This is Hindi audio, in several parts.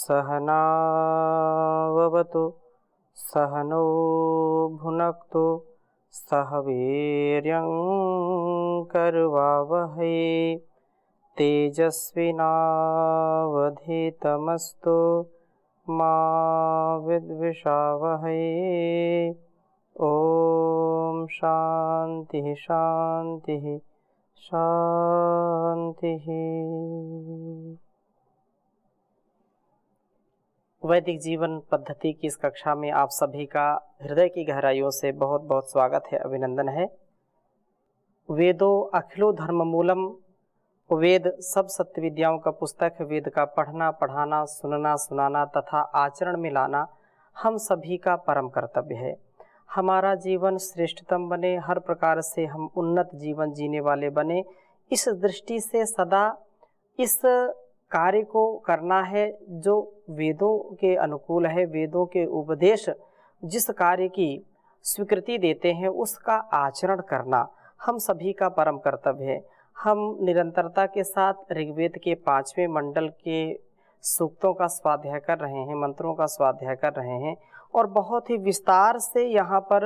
सहनाववतु सहनौ भुनक्तु सह वीर्यं करवावहै तेजस्विनावधीतमस्तु मा विद्विषावहै। ओम शांति शांति शांति। वैदिक जीवन पद्धति की इस कक्षा में आप सभी का हृदय की गहराइयों से बहुत बहुत स्वागत है, अभिनंदन है। वेदों अखिलो धर्म मूलम, वेद सब सत्य विद्याओं का पुस्तक है। वेद का पढ़ना, पढ़ाना, सुनना, सुनाना तथा आचरण में लाना हम सभी का परम कर्तव्य है। हमारा जीवन श्रेष्ठतम बने, हर प्रकार से हम उन्नत जीवन जीने वाले बने, इस दृष्टि से सदा इस कार्य को करना है जो वेदों के अनुकूल है। वेदों के उपदेश जिस कार्य की स्वीकृति देते हैं उसका आचरण करना हम सभी का परम कर्तव्य है। हम निरंतरता के साथ ऋग्वेद के 5वें मंडल के सूक्तों का स्वाध्याय कर रहे हैं, मंत्रों का स्वाध्याय कर रहे हैं और बहुत ही विस्तार से यहाँ पर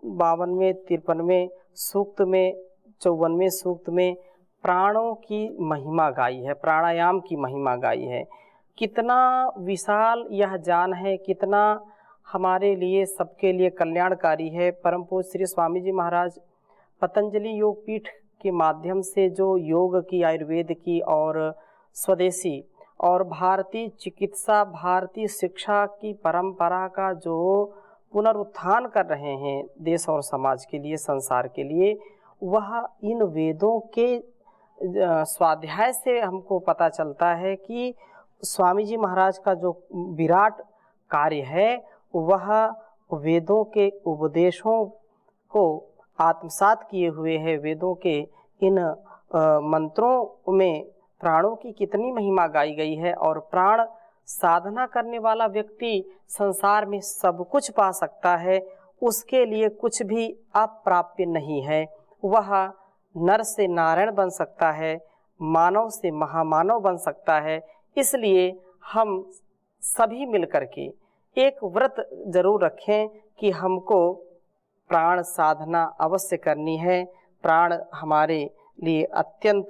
52वें, 53वें सूक्त में, 54वें सूक्त में प्राणों की महिमा गाई है, प्राणायाम की महिमा गाई है। कितना विशाल यह ज्ञान है, कितना हमारे लिए, सबके लिए कल्याणकारी है। परम पूज्य श्री स्वामी जी महाराज पतंजलि योग पीठ के माध्यम से जो योग की, आयुर्वेद की और स्वदेशी और भारतीय चिकित्सा, भारतीय शिक्षा की परंपरा का जो पुनरुत्थान कर रहे हैं देश और समाज के लिए, संसार के लिए, वह इन वेदों के स्वाध्याय से हमको पता चलता है कि स्वामी जी महाराज का जो विराट कार्य है वह वेदों के उपदेशों को आत्मसात किए हुए है। वेदों के इन मंत्रों में प्राणों की कितनी महिमा गाई गई है और प्राण साधना करने वाला व्यक्ति संसार में सब कुछ पा सकता है, उसके लिए कुछ भी अप्राप्य नहीं है। वह नर से नारायण बन सकता है, मानव से महामानव बन सकता है। इसलिए हम सभी मिलकर के एक व्रत जरूर रखें कि हमको प्राण साधना अवश्य करनी है। प्राण हमारे लिए अत्यंत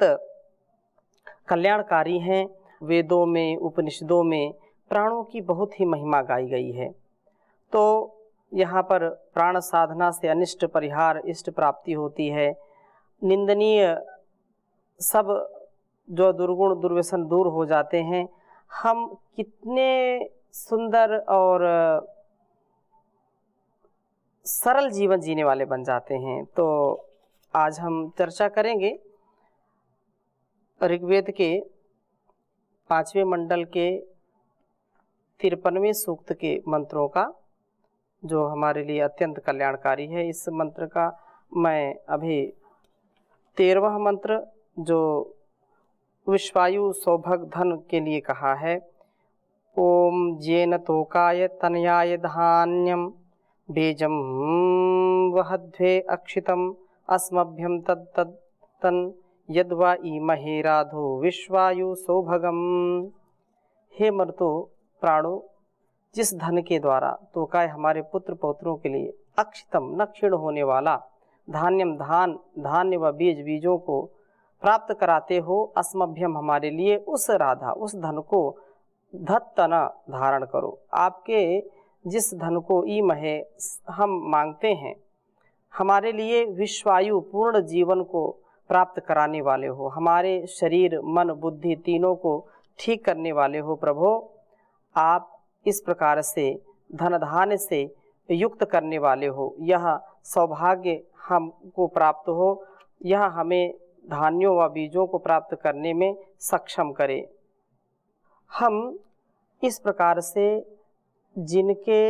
कल्याणकारी हैं। वेदों में, उपनिषदों में प्राणों की बहुत ही महिमा गाई गई है। तो यहाँ पर प्राण साधना से अनिष्ट परिहार, इष्ट प्राप्ति होती है। निंदनीय सब जो दुर्गुण दुर्व्यसन दूर हो जाते हैं। हम कितने सुंदर और सरल जीवन जीने वाले बन जाते हैं। तो आज हम चर्चा करेंगे ऋग्वेद के 5वें मंडल के 53वें सूक्त के मंत्रों का, जो हमारे लिए अत्यंत कल्याणकारी है। इस मंत्र का मैं अभी 13वां मंत्र जो विश्वायु सौभग धन के लिए कहा है, ओम जेन तोकाय तनयाय धान्यम बीजम वहध्वे अक्षितम अस्मभ्यम तन यद्वा ईमहे राधो विश्वायु सौभगम। हे मर्तो प्राणो, जिस धन के द्वारा तोकाय हमारे पुत्र पौत्रों के लिए, अक्षितम न क्षीण होने वाला, धान्यम धान्य व बीजों को प्राप्त कराते हो, अस्मभ्यम हमारे लिए उस राधा, उस धन को धत्तना धारण करो। आपके जिस धन को ईमहे हम मांगते हैं, हमारे लिए विश्वायु पूर्ण जीवन को प्राप्त कराने वाले हो, हमारे शरीर मन बुद्धि तीनों को ठीक करने वाले हो प्रभो। आप इस प्रकार से धन धान्य से युक्त करने वाले हो। यह सौभाग्य हमको प्राप्त हो, यह हमें धान्यों व बीजों को प्राप्त करने में सक्षम करे। हम इस प्रकार से जिनके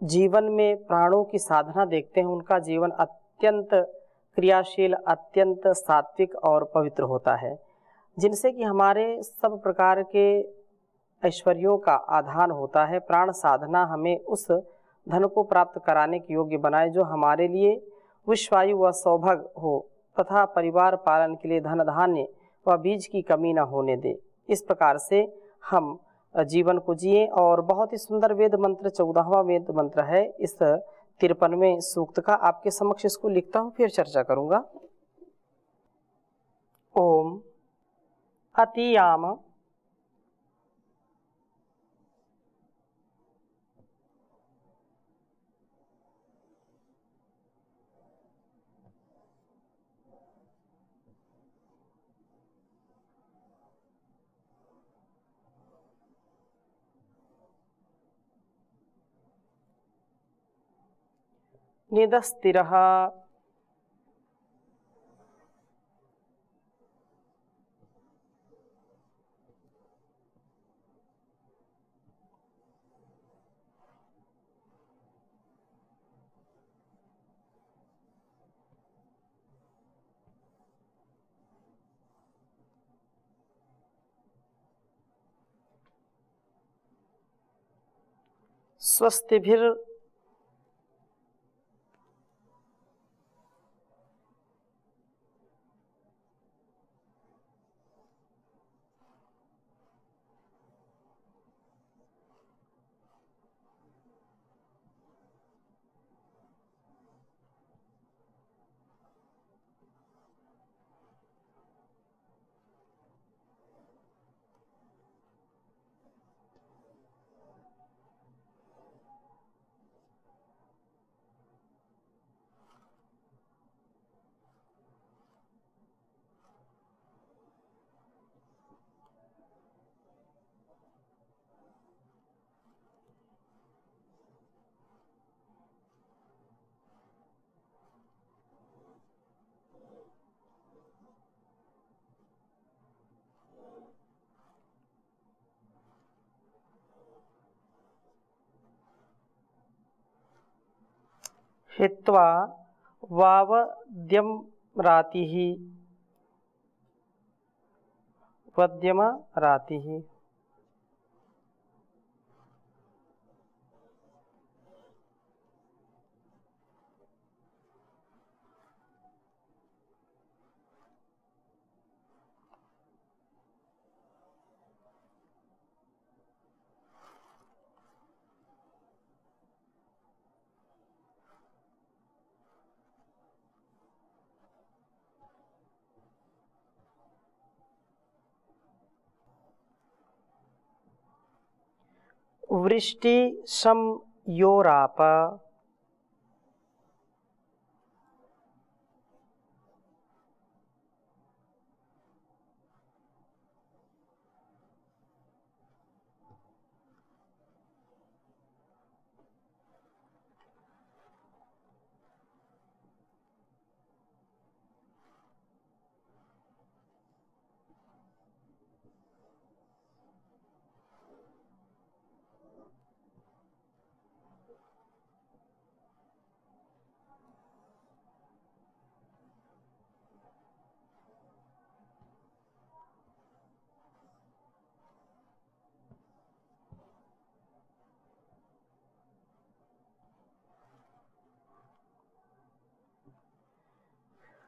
जीवन में प्राणों की साधना देखते हैं, उनका जीवन अत्यंत क्रियाशील, अत्यंत सात्विक और पवित्र होता है, जिनसे कि हमारे सब प्रकार के ऐश्वर्यों का आधान होता है। प्राण साधना हमें उस धन को प्राप्त कराने के योग्य बनाए जो हमारे लिए विश्वायु व सौभग हो तथा परिवार पालन के लिए धन धान्य व बीज की कमी न होने दे। इस प्रकार से हम जीवन को जिए। और बहुत ही सुंदर वेद मंत्र 14वां वेद मंत्र है। इस 53वें सूक्त का आपके समक्ष इसको लिखता हूँ, फिर चर्चा करूँगा। ओम अतियाम निदस्तिरः स्वस्तिभिर हित्वा वावद्यमरातिः वद्यमरातिः। वृष्टि संयोराप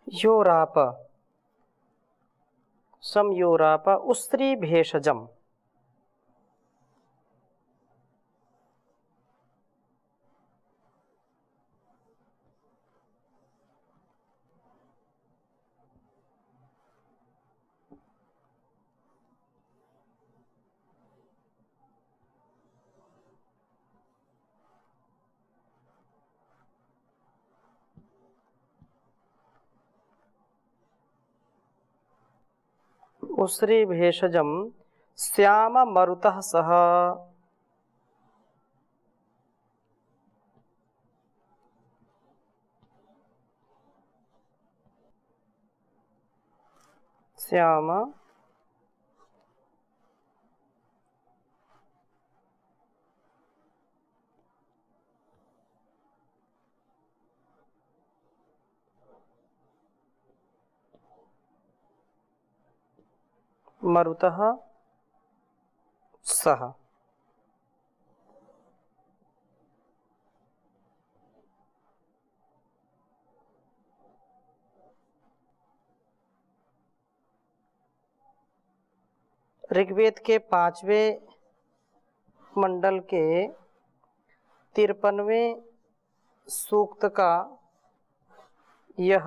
योराप संयोराप उस्री भेषजम। उस्री भेषजम श्याम मरुतः सह श्याम मरुतः सह। ऋग्वेद के 5वें मंडल के 53वें सूक्त का यह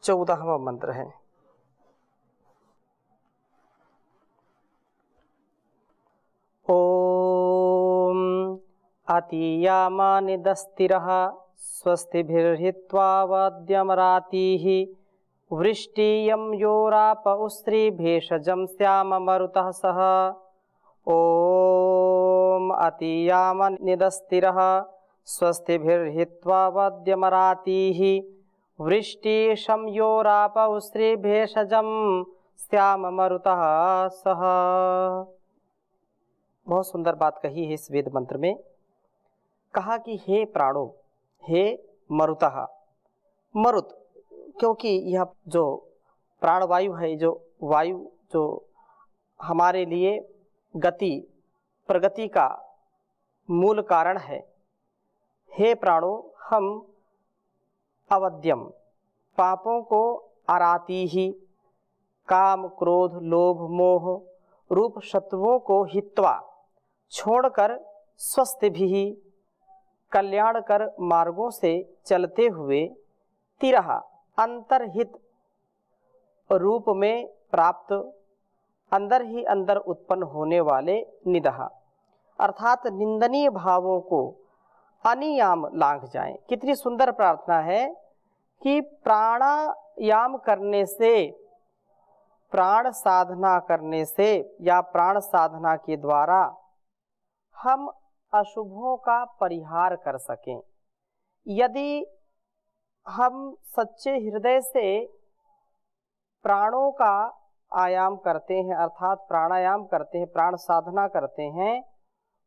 14वां मंत्र है। ओम अतीयामानिदस्तिरः स्वस्तिभिर्हित्वा वद्यमरातिः वृष्टियं योराप उस्त्रीभेषजं श्याममरुतः सः। ओम अतीयामनिदस्तिरः स्वस्तिभिर्हित्वा वद्यमरातिः वृष्टिशं योराप उस्त्रीभेषजं श्याममरुतः सः। बहुत सुंदर बात कही है इस वेद मंत्र में। कहा कि हे प्राणो, हे मरुतः, मरुत क्योंकि यह जो प्राणवायु है, जो वायु जो हमारे लिए गति प्रगति का मूल कारण है। हे प्राणो, हम अवद्यम पापों को आराती ही काम क्रोध लोभ मोह रूप शत्रुओं को हित्वा छोड़कर स्वस्थ भी कल्याणकर मार्गों से चलते हुए तिरह अंतर्हित रूप में प्राप्त अंदर ही अंदर उत्पन्न होने वाले निदह अर्थात निंदनीय भावों को अनियाम लांघ जाएं। कितनी सुंदर प्रार्थना है कि प्राणायाम करने से, प्राण साधना करने से या प्राण साधना के द्वारा हम अशुभों का परिहार कर सकें। यदि हम सच्चे हृदय से प्राणों का आयाम करते हैं अर्थात प्राणायाम करते हैं, प्राण साधना करते हैं,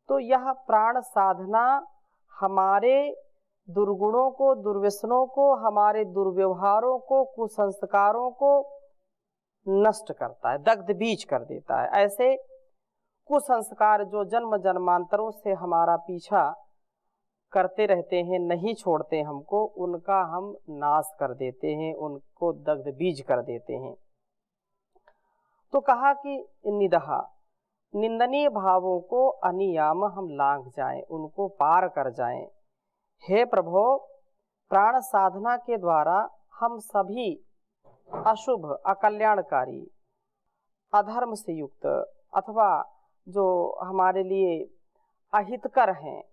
तो यह प्राण साधना हमारे दुर्गुणों को, दुर्व्यसनों को, हमारे दुर्व्यवहारों को, कुसंस्कारों को नष्ट करता है, दग्ध बीज कर देता है। ऐसे कुसंस्कार जो जन्म जन्मांतरों से हमारा पीछा करते रहते हैं, नहीं छोड़ते हमको, उनका हम नाश कर देते हैं, उनको दग्ध बीज कर देते हैं। तो कहा कि निदहा निंदनीय भावों को अनियाम हम लांघ जाएं, उनको पार कर जाएं। हे प्रभु, प्राण साधना के द्वारा हम सभी अशुभ, अकल्याणकारी, अधर्म से युक्त अथवा जो हमारे लिए अहितकर हैं,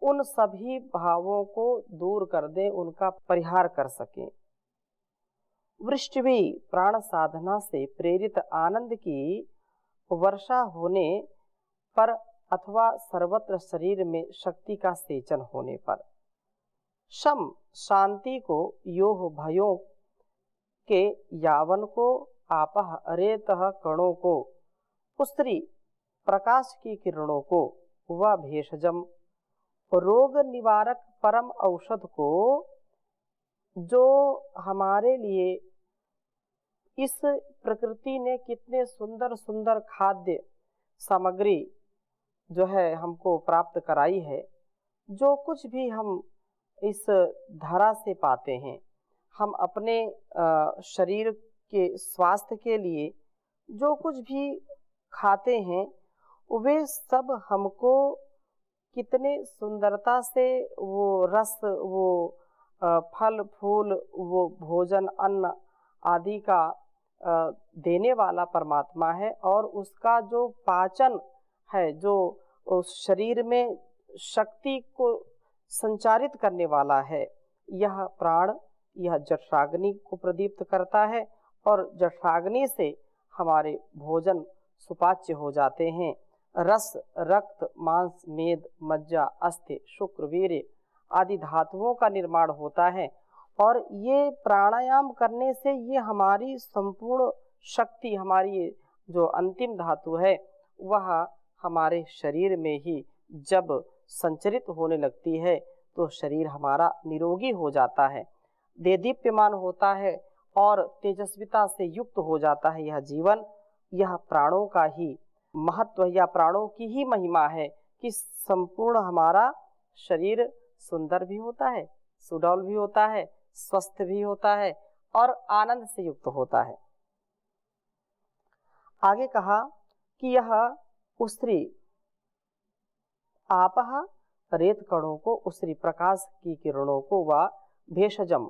उन सभी भावों को दूर कर दें, उनका परिहार कर सकें। वृष्टि भी प्राण साधना से प्रेरित आनंद की वर्षा होने पर अथवा सर्वत्र शरीर में शक्ति का सेचन होने पर, शम शांति को, योह भयों के यावन को, आपह अरेतः कणों को, उस्त्री प्रकाश की किरणों को, व भेषजम रोग निवारक परम औषध को, जो हमारे लिए इस प्रकृति ने कितने सुंदर सुंदर खाद्य सामग्री जो है हमको प्राप्त कराई है। जो कुछ भी हम इस धरा से पाते हैं, हम अपने शरीर के स्वास्थ्य के लिए जो कुछ भी खाते हैं, वे सब हमको कितने सुंदरता से वो रस, वो फल फूल, वो भोजन अन्न आदि का देने वाला परमात्मा है। और उसका जो पाचन है, जो उस शरीर में शक्ति को संचारित करने वाला है, यह प्राण, यह जठराग्नि को प्रदीप्त करता है। और जठराग्नि से हमारे भोजन सुपाच्य हो जाते हैं। रस, रक्त, मांस, मेद, मज्जा, अस्थि, शुक्र, वीर्य आदि धातुओं का निर्माण होता है। और ये प्राणायाम करने से ये हमारी संपूर्ण शक्ति, हमारी जो अंतिम धातु है, वह हमारे शरीर में ही जब संचरित होने लगती है तो शरीर हमारा निरोगी हो जाता है, देदीप्यमान होता है और तेजस्विता से युक्त हो जाता है। यह जीवन, यह प्राणों का ही महत्व या प्राणों की ही महिमा है कि संपूर्ण हमारा शरीर सुंदर भी होता है, सुडौल भी होता है, स्वस्थ भी होता है और आनंद से युक्त होता है। आगे कहा कि यह उसरी आपह रेत कणों को, उसरी प्रकाश की किरणों को व भेषजम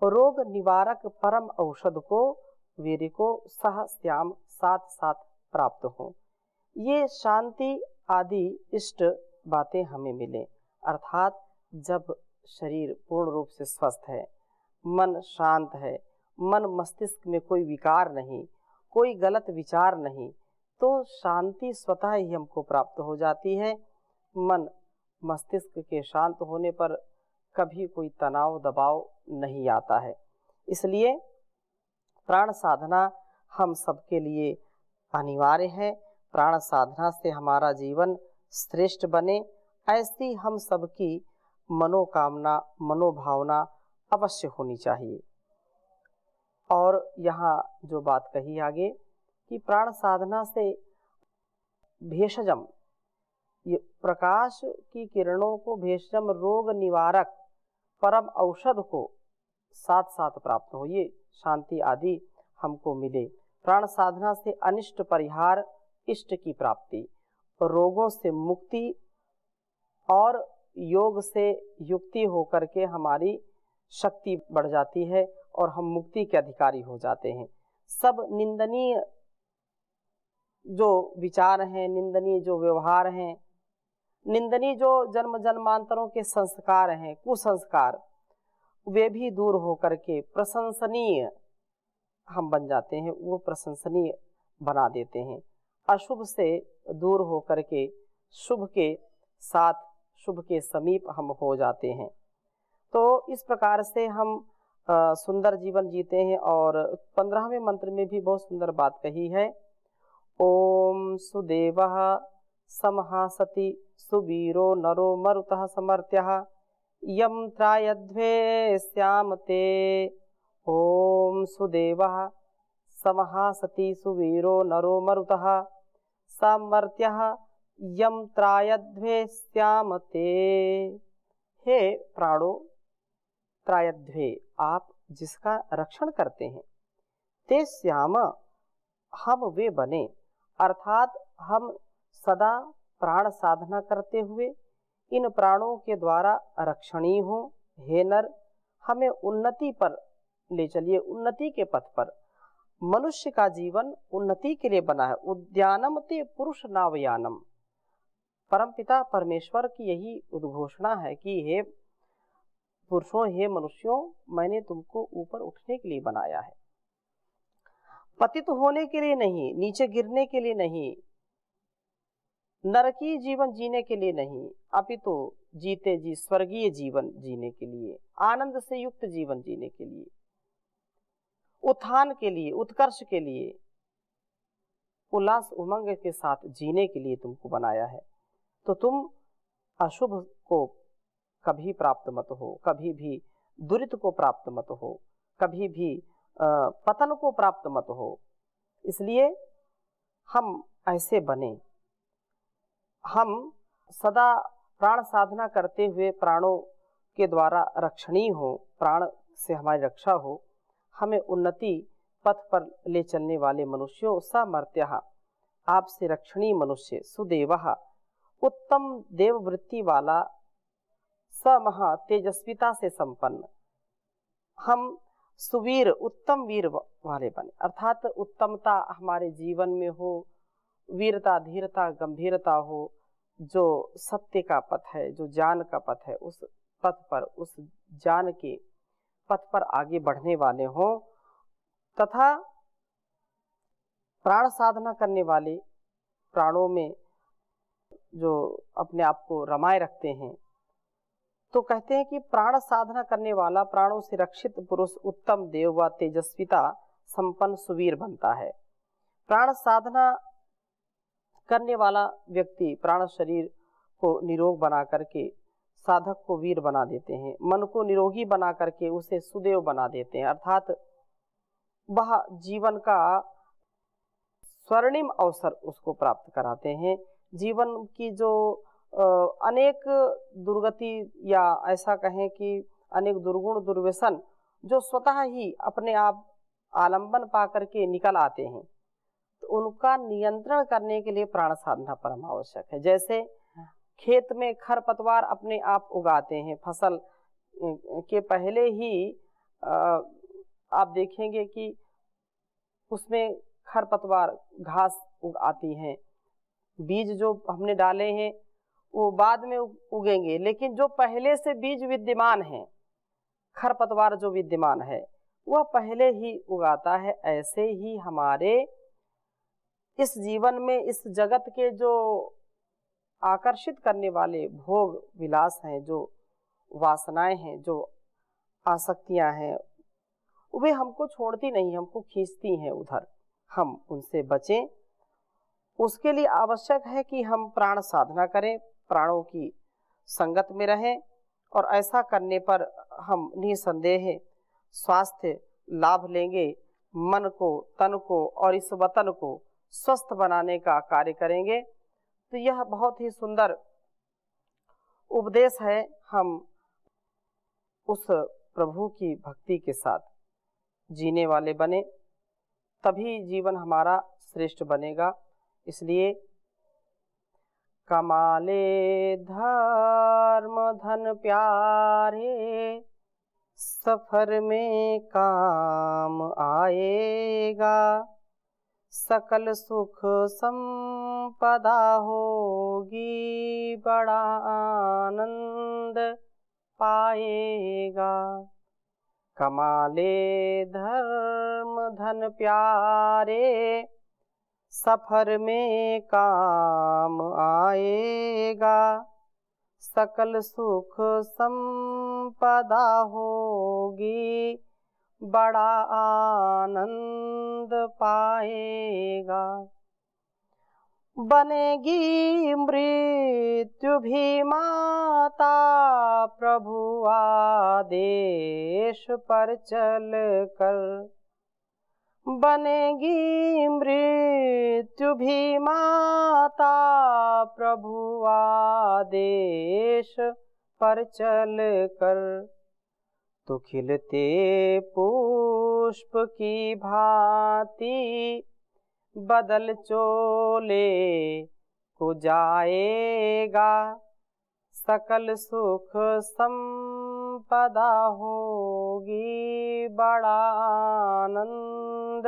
रोग निवारक परम औषध को, वीर को सह श्याम साथ साथ प्राप्त हो। ये शांति आदि इष्ट बातें हमें मिले, अर्थात जब शरीर पूर्ण रूप से स्वस्थ है, मन शांत है, मन मस्तिष्क में कोई विकार नहीं, कोई गलत विचार नहीं, तो शांति स्वतः ही हमको प्राप्त हो जाती है। मन मस्तिष्क के शांत होने पर कभी कोई तनाव दबाव नहीं आता है। इसलिए प्राण साधना हम सबके लिए अनिवार्य है। प्राण साधना से हमारा जीवन श्रेष्ठ बने, ऐसी हम सबकी मनोकामना मनोभावना अवश्य होनी चाहिए। और यहाँ जो बात कही आगे कि प्राण साधना से भेषजम, ये प्रकाश की किरणों को, भेषजम रोग निवारक परम औषध को साथ साथ प्राप्त हो, ये शांति आदि हमको मिले। प्राण साधना से अनिष्ट परिहार, इष्ट की प्राप्ति, रोगों से मुक्ति और योग से युक्ति होकर के हमारी शक्ति बढ़ जाती है और हम मुक्ति के अधिकारी हो जाते हैं। सब निंदनीय जो विचार हैं, निंदनीय जो व्यवहार हैं, निंदनीय जो जन्म जन्मांतरों के संस्कार हैं, कुसंस्कार, वे भी दूर होकर के प्रशंसनीय हम बन जाते हैं, वो प्रशंसनीय बना देते हैं। अशुभ से दूर होकर के शुभ के साथ, शुभ के समीप हम हो जाते हैं। तो इस प्रकार से हम सुंदर जीवन जीते हैं। और 15वें मंत्र में भी बहुत सुंदर बात कही है। ओम सुदेवः समहासति सुवीरो नरो मरुतः समर्थ्यः यम त्रायध्वे श्यामते। ओम सुदेवः समहासति सुवीरो नरो मरुतः समर्थ्यः यम त्रायध्वे श्यामते। हे प्राणो, त्रायध्वे आप जिसका रक्षण करते हैं, ते श्याम हम वे बने, अर्थात हम सदा प्राण साधना करते हुए इन प्राणों के द्वारा रक्षणीय हो। हे नर, हमें उन्नति पर ले चलिए, उन्नति के पथ पर। मनुष्य का जीवन उन्नति के लिए बना है। उद्यानम ते पुरुष नावयानम, परमपिता परमेश्वर की यही उद्घोषणा है कि हे पुरुषों, हे मनुष्यों, मैंने तुमको ऊपर उठने के लिए बनाया है, पतित होने के लिए नहीं, नीचे गिरने के लिए नहीं, नरकीय जीवन जीने के लिए नहीं, अपितु जीते जी स्वर्गीय जीवन जीने के लिए, आनंद से युक्त जीवन जीने के लिए, उत्थान के लिए, उत्कर्ष के लिए, उल्लास उमंग के साथ जीने के लिए तुमको बनाया है। तो तुम अशुभ को कभी प्राप्त मत हो, कभी भी दुरित को प्राप्त मत हो, कभी भी पतन को प्राप्त मत हो। इसलिए हम ऐसे बने, हम सदा प्राण साधना करते हुए प्राणों के द्वारा रक्षणीय हो, प्राण से हमारी रक्षा हो, हमें उन्नति पथ पर ले चलने वाले मनुष्यों, समर्थ्यः आपसे रक्षणीय मनुष्य, सुदेवः उत्तम देव वृत्ति वाला, समहा तेजस्विता से संपन्न, हम सुवीर उत्तम वीर वाले बने, अर्थात उत्तमता हमारे जीवन में हो, वीरता, धीरता, गंभीरता हो, जो सत्य का पथ है, जो ज्ञान का पथ है, उस पथ पर, उस ज्ञान के पथ पर आगे बढ़ने वाले हों, तथा प्राण साधना करने वाले, प्राणों में जो अपने आप को रमाए रखते हैं, तो कहते हैं कि प्राण साधना करने वाला, प्राणों से रक्षित पुरुष उत्तम देव व तेजस्विता संपन्न सुवीर बनता है। प्राण साधना करने वाला व्यक्ति प्राण शरीर को निरोग बना करके साधक को वीर बना देते हैं, मन को निरोगी बना करके उसे सुदेव बना देते हैं, अर्थात वह जीवन का स्वर्णिम अवसर उसको प्राप्त कराते हैं। जीवन की जो अनेक दुर्गति, या ऐसा कहें कि अनेक दुर्गुण दुर्व्यसन जो स्वतः ही अपने आप आलंबन पा करके निकल आते हैं, तो उनका नियंत्रण करने के लिए प्राण साधना परम आवश्यक है। जैसे खेत में खरपतवार अपने आप उगाते हैं, फसल के पहले ही आप देखेंगे कि उसमें खरपतवार घास उगाती हैं। बीज जो हमने डाले हैं वो बाद में उगेंगे, लेकिन जो पहले से बीज विद्यमान है, खरपतवार जो विद्यमान है वह पहले ही उगाता है। ऐसे ही हमारे इस जीवन में, इस जगत के जो आकर्षित करने वाले भोग विलास हैं, जो वासनाएं हैं, जो आसक्तियां हैं, वे हमको छोड़ती नहीं, हमको खींचती हैं उधर। हम उनसे बचें, उसके लिए आवश्यक है कि हम प्राण साधना करें, प्राणों की संगत में रहें, और ऐसा करने पर हम निसंदेह स्वास्थ्य लाभ लेंगे। मन को, तन को और इस वतन को स्वस्थ बनाने का कार्य करेंगे। तो यह बहुत ही सुंदर उपदेश है। हम उस प्रभु की भक्ति के साथ जीने वाले बने, तभी जीवन हमारा श्रेष्ठ बनेगा। इसलिए कमाले धर्म धन प्यारे, सफर में काम आएगा। सकल सुख संपदा होगी, बड़ा आनंद पाएगा। कमाले धर्म धन प्यारे, सफर में काम आएगा। सकल सुख संपदा होगी, बड़ा आनंद पाएगा। बनेगी मृत्यु भी माता, प्रभु आदेश पर चल कर। बनेगी मृत्यु भी माता, प्रभु आदेश पर चल कर। तो खिलते पुष्प की भांति, बदल चोले को जाएगा। सकल सुख संपदा होगी, बड़ा आनंद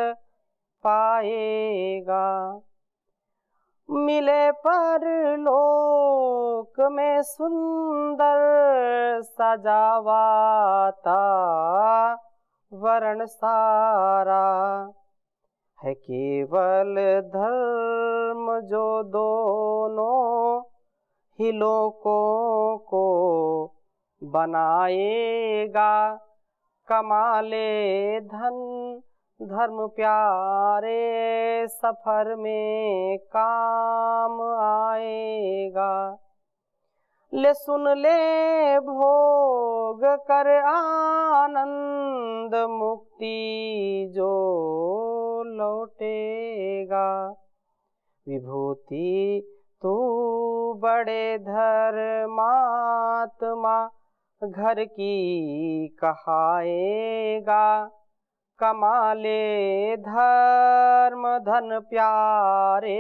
पाएगा। मिले परलोक में सुंदर सजावाता वरण सारा। है केवल धर्म जो दोनों ही लोकों को बनाएगा। कमाले धन धर्म प्यारे, सफर में काम आएगा। ले सुन ले भोग कर आनंद, मुक्ति जो लौटेगा। विभूति तू बड़े धर्मात्मा, घर की कहाएगा। कमाले धर्म धन प्यारे,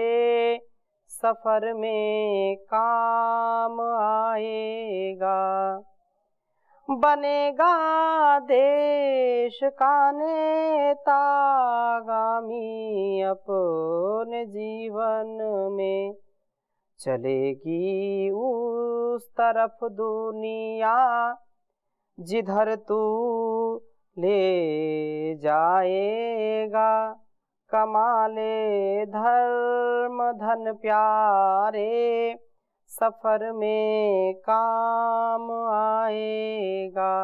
सफर में काम आएगा। बनेगा देश का नेता गामी, अपने जीवन में चलेगी उस तरफ दुनिया, जिधर तू ले जाएगा। कमाले धर्म धन प्यारे, सफर में काम आएगा।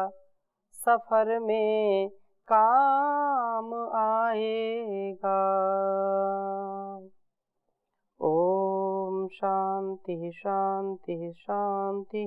सफर में काम आएगा। ओम शांति शांति शांति।